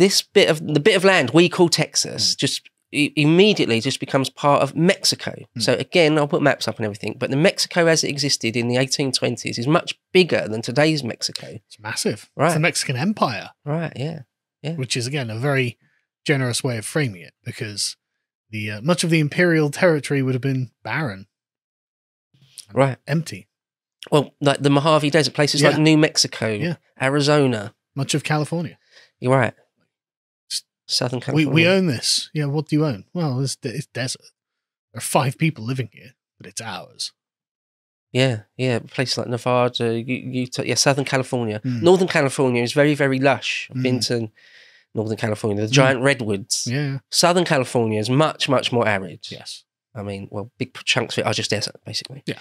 the bit of land we call Texas just immediately just becomes part of Mexico. So again, I'll put maps up and everything, but the Mexico as it existed in the 1820s is much bigger than today's Mexico. It's massive. Right. It's the Mexican Empire. Right, yeah. Which is, again, a very generous way of framing it, because the much of the imperial territory would have been barren. Right. Empty. Well, like the Mojave Desert, places like New Mexico, Arizona. Much of California. You're right. Southern California. We own this. Yeah, what do you own? Well, it's desert. There are 5 people living here, but it's ours. Yeah. Places like Nevada, Utah, Southern California. Northern California is very, very lush. I've been to Northern California, the giant redwoods. Yeah. Southern California is much, much more arid. Yes. I mean, well, big chunks of it are just desert, basically. Yeah.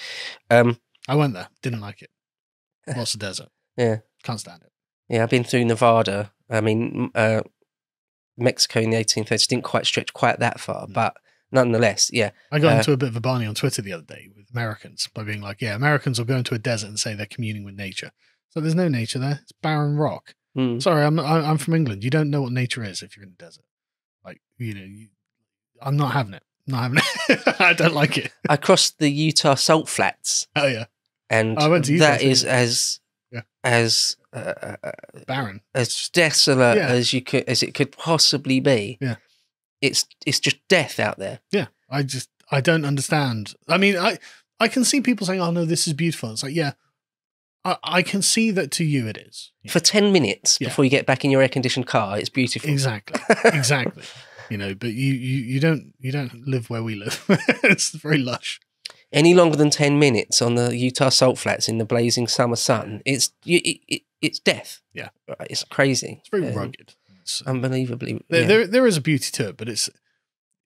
I went there. Didn't like it. Lots of desert. Yeah. Can't stand it. Yeah, I've been through Nevada. I mean, Mexico in the 1830s didn't quite stretch quite that far, but nonetheless, yeah. I got into a bit of a barney on Twitter the other day with Americans by being like, Americans will go into a desert and say they're communing with nature. So there's no nature there. It's barren rock. Sorry, I'm from England. You don't know what nature is if you're in the desert. Like, I'm not having it. Not having it. I don't like it. I crossed the Utah Salt Flats. Oh, yeah. And I went to Utah, that is as barren, as desolate as it could possibly be. Yeah, it's just death out there. Yeah, I don't understand. I mean, I can see people saying, "Oh no, this is beautiful." It's like, yeah, I can see that to you it is. For 10 minutes before you get back in your air conditioned car, it's beautiful. Exactly. But you don't live where we live. It's very lush. Any longer than 10 minutes on the Utah Salt Flats in the blazing summer sun, it's death. Yeah. It's crazy. It's very rugged. It's unbelievably. There is a beauty to it, but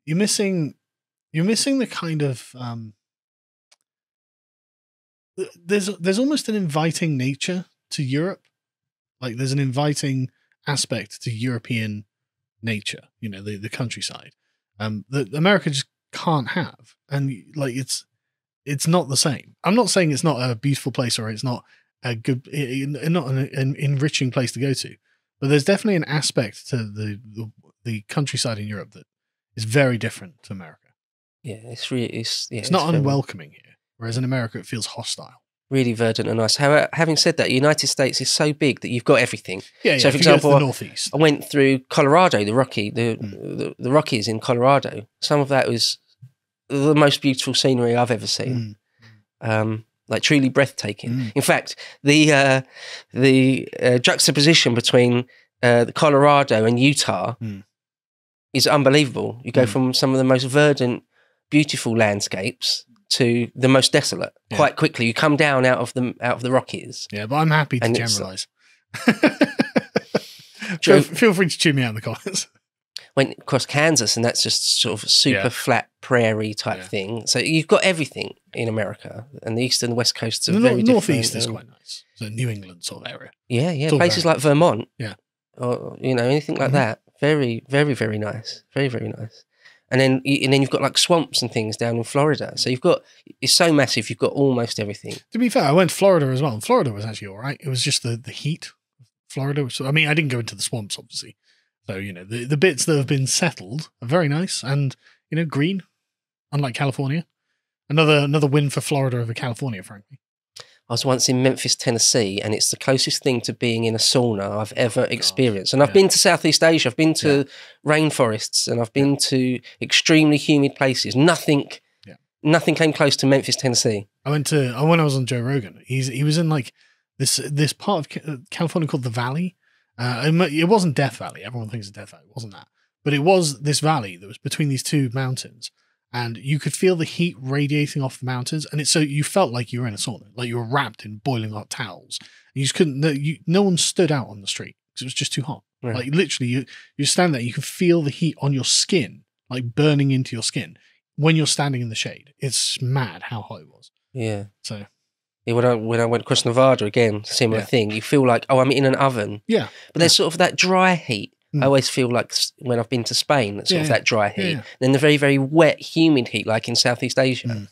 you're missing the kind of there's almost an inviting nature to Europe. Like there's an inviting aspect to European nature, the countryside, that America just can't have. And like, it's not the same. I'm not saying it's not a beautiful place or it's not a good, not an enriching place to go to, but there's definitely an aspect to the countryside in Europe that is very different to America. Yeah, it's not unwelcoming here, whereas in America it feels hostile. Really verdant and nice. However, having said that, the United States is so big that you've got everything. Yeah, so, for example, the Northeast. I went through Colorado, the Rockies in Colorado. Some of that was the most beautiful scenery I've ever seen. Like truly breathtaking. In fact, the juxtaposition between the Colorado and Utah is unbelievable. You go from some of the most verdant, beautiful landscapes to the most desolate quite quickly. You come down out of the Rockies. Yeah, but I'm happy to generalize. Feel free to chew me out in the comments. Went across Kansas, and that's just sort of a super flat prairie type thing. So you've got everything in America, and the east and the west coasts are very different. Northeast is quite nice. So New England sort of area. Yeah. Places like Vermont. Yeah. Or anything like that. Very, very, very nice. Very, very nice. And then you've got like swamps and things down in Florida. So it's so massive. You've got almost everything. To be fair, I went to Florida as well. And Florida was actually all right. It was just the heat. Florida. I mean, I didn't go into the swamps, obviously. So, the bits that have been settled are very nice and, green, unlike California. Another win for Florida over California, frankly. I was once in Memphis, Tennessee, and it's the closest thing to being in a sauna I've ever experienced. And I've been to Southeast Asia, I've been to rainforests, and I've been to extremely humid places. Nothing came close to Memphis, Tennessee. When I was on Joe Rogan, he was in like this part of California called the Valley. It wasn't Death Valley. Everyone thinks it's Death Valley. It wasn't that. But it was this valley that was between these two mountains. And you could feel the heat radiating off the mountains. And so you felt like you were in a sauna, like you were wrapped in boiling hot towels. And you just couldn't, no one stood out on the street because it was just too hot. Right. Like literally, you stand there, you can feel the heat on your skin, like burning into your skin when you're standing in the shade. It's mad how hot it was. Yeah. So. Yeah, when I went across Nevada again, similar thing. You feel like, I'm in an oven. Yeah. But there's sort of that dry heat. I always feel like when I've been to Spain, that's sort of that dry heat. Yeah. Then the very, very wet, humid heat, like in Southeast Asia.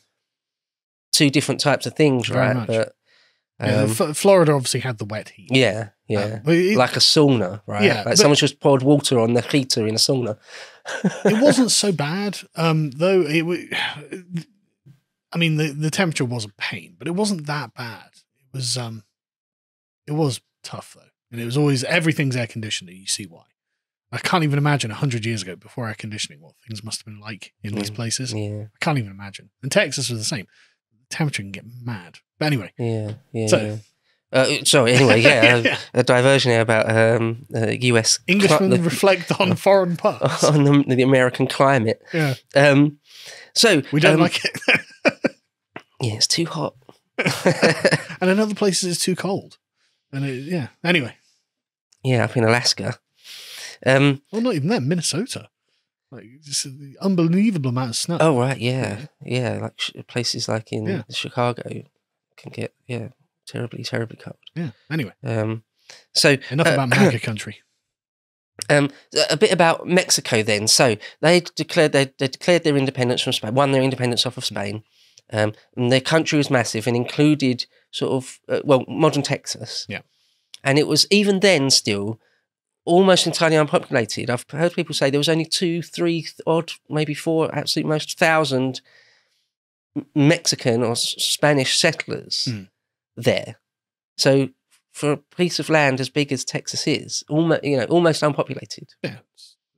Two different types of things, very right? Much. But Florida obviously had the wet heat. Yeah, yeah. But like a sauna, right? Yeah, like someone just poured water on the heater in a sauna. It wasn't so bad, though. I mean, the temperature was a pain, but it wasn't that bad. It was tough though, and it was always everything's air conditioned. You see why? I can't even imagine 100 years ago, before air conditioning, what things must have been like in these places. Yeah. I can't even imagine. And Texas was the same. The temperature can get mad. But anyway. Yeah. So, sorry, anyway, yeah, a diversion here about US... Englishmen reflect on foreign parts. On the American climate. Yeah. So... We don't like it. Yeah, it's too hot. And in other places it's too cold. And anyway. Yeah, up in Alaska. Well, not even there, Minnesota. Like, just an unbelievable amount of snow. Oh, right, yeah. Like places like in Chicago can get, terribly, terribly cold. Yeah, anyway. So enough about MAGA country. A bit about Mexico then. So they declared their independence from Spain, won their independence off of Spain. And their country was massive and included sort of, modern Texas. Yeah. And it was even then still almost entirely unpopulated. I've heard people say there was only 2, 3 odd, maybe 4, absolute most 1,000 Mexican or Spanish settlers there. So for a piece of land as big as Texas is, almost unpopulated. Yeah,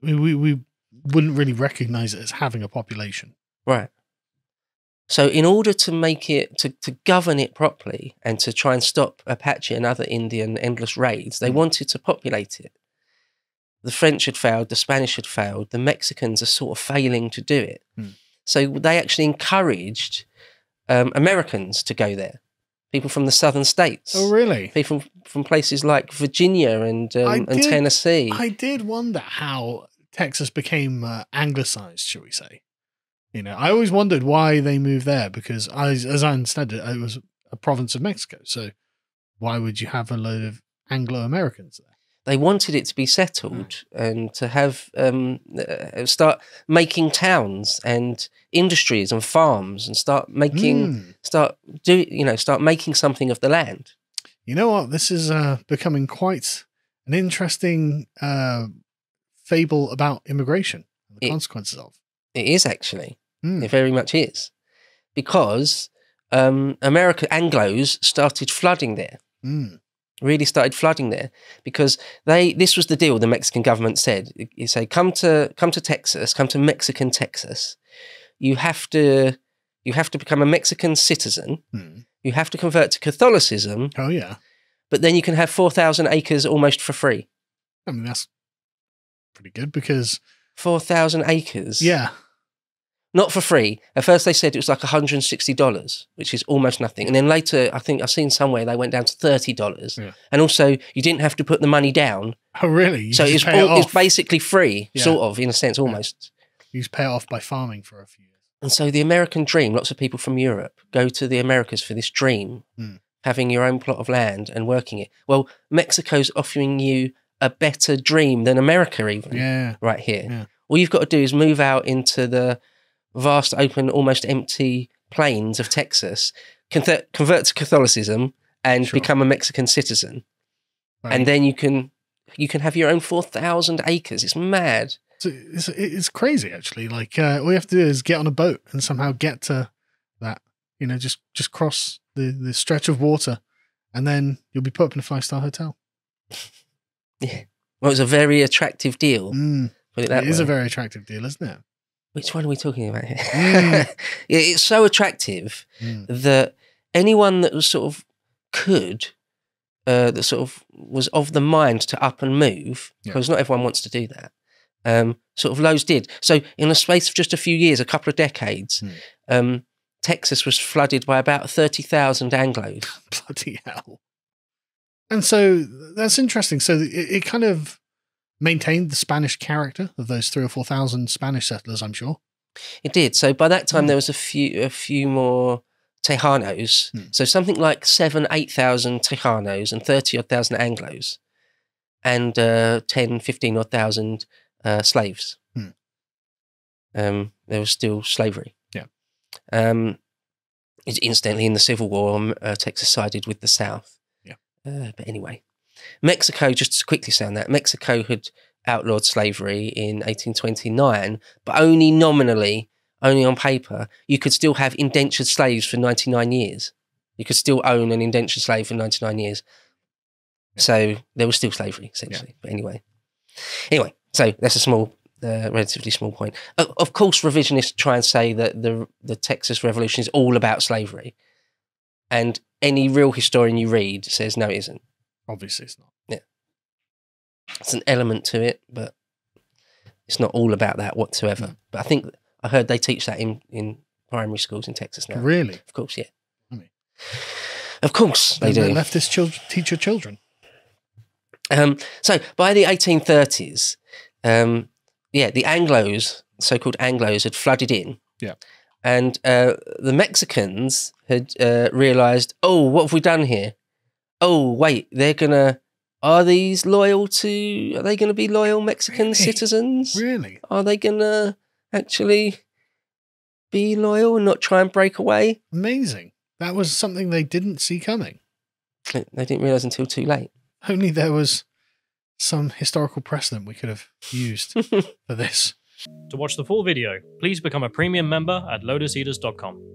we wouldn't really recognize it as having a population, right? So in order to make it, to govern it properly and to try and stop Apache and other Indian endless raids, they wanted to populate it. The French had failed, the Spanish had failed, the Mexicans are sort of failing to do it. So they actually encouraged Americans to go there. People from the southern states. Oh, really? People from places like Virginia and Tennessee. I did wonder how Texas became anglicized, shall we say. I always wondered why they moved there, because as I understand it, it was a province of Mexico. So why would you have a load of Anglo-Americans there? They wanted it to be settled and to have start making towns and industries and farms and start making something of the land. You know what? This is becoming quite an interesting fable about immigration and the consequences of. It is actually. It very much is, because Anglos started flooding there. Really started flooding there because this was the deal. The Mexican government said, "You say come to Texas, come to Mexican Texas. You have to become a Mexican citizen. You have to convert to Catholicism. Oh yeah, but then you can have 4,000 acres almost for free. I mean, that's pretty good, because 4,000 acres. Yeah. Not for free. At first they said it was like $160, which is almost nothing. And then later, I think I've seen somewhere they went down to $30. Yeah. And also, you didn't have to put the money down. Oh, really? So it's basically free, sort of, in a sense, almost. You just pay it off by farming for a few years. And so the American dream, lots of people from Europe go to the Americas for this dream, having your own plot of land and working it. Well, Mexico's offering you a better dream than America even, right here. Yeah. All you've got to do is move out into the vast, open, almost empty plains of Texas, convert to Catholicism, and become a Mexican citizen, and then you can have your own 4,000 acres. It's mad. It's crazy, actually. Like all you have to do is get on a boat and somehow get to that. Just cross the stretch of water, and then you'll be put up in a 5-star hotel. Yeah. Well, it's a very attractive deal. Put it that way. It is a very attractive deal, isn't it? Which one are we talking about here? It's so attractive that anyone that was sort of that sort of was of the mind to up and move, because not everyone wants to do that, sort of loads did. So in the space of just a few years, a couple of decades, Texas was flooded by about 30,000 Anglos. Bloody hell. And so that's interesting. So it kind of maintained the Spanish character of those 3,000 or 4,000 Spanish settlers, I'm sure. It did. So by that time, there was a few more Tejanos. So something like 7,000, 8,000 Tejanos and 30,000 Anglos, and 10,000, 15,000 slaves. There was still slavery. Yeah. Incidentally, in the Civil War, Texas sided with the South. Yeah. But anyway, Mexico, just to quickly say on that, Mexico had outlawed slavery in 1829, but only nominally, only on paper. You could still have indentured slaves for 99 years. You could still own an indentured slave for 99 years. Yeah. So there was still slavery, essentially. Yeah. But anyway, so that's a small, relatively small point. Of course, revisionists try and say that the Texas Revolution is all about slavery. And any real historian you read says, no, it isn't. Obviously it's not. Yeah. It's an element to it, but it's not all about that whatsoever. Mm. But I think I heard they teach that in primary schools in Texas now. Really? Of course, yeah. I mean, of course they do. Leftist teach your children. So by the 1830s, the Anglos, so-called Anglos, had flooded in. Yeah. And the Mexicans had realised, oh, what have we done here? Oh, wait, are they going to be loyal Mexican citizens? Really? Are they going to actually be loyal and not try and break away? Amazing. That was something they didn't see coming. They didn't realise until too late. Only there was some historical precedent we could have used for this. To watch the full video, please become a premium member at lotuseaters.com.